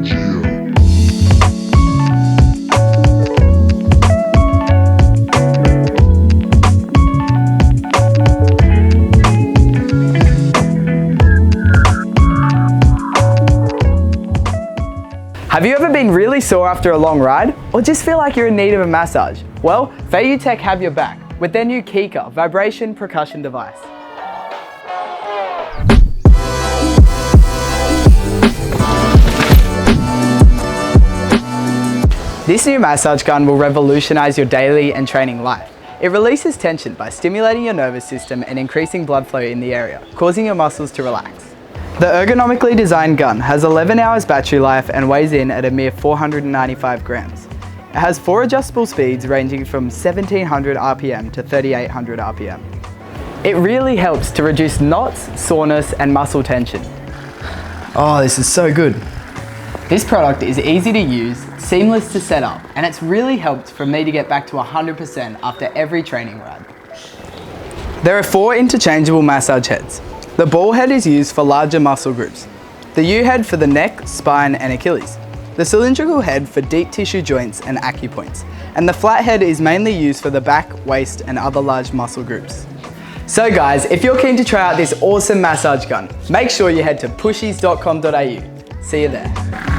Have you ever been really sore after a long ride, or just feel like you're in need of a massage? Well, Tech have your back with their new Kica vibration percussion device. This new massage gun will revolutionize your daily and training life. It releases tension by stimulating your nervous system and increasing blood flow in the area, causing your muscles to relax. The ergonomically designed gun has 11 hours battery life and weighs in at a mere 495 grams. It has 4 adjustable speeds ranging from 1700 RPM to 3800 RPM. It really helps to reduce knots, soreness and muscle tension. Oh, this is so good. This product is easy to use, seamless to set up, and it's really helped for me to get back to 100% after every training ride. There are 4 interchangeable massage heads. The ball head is used for larger muscle groups, the U head for the neck, spine and Achilles, the cylindrical head for deep tissue joints and acupoints, and the flat head is mainly used for the back, waist and other large muscle groups. So guys, if you're keen to try out this awesome massage gun, make sure you head to pushys.com.au. See you there.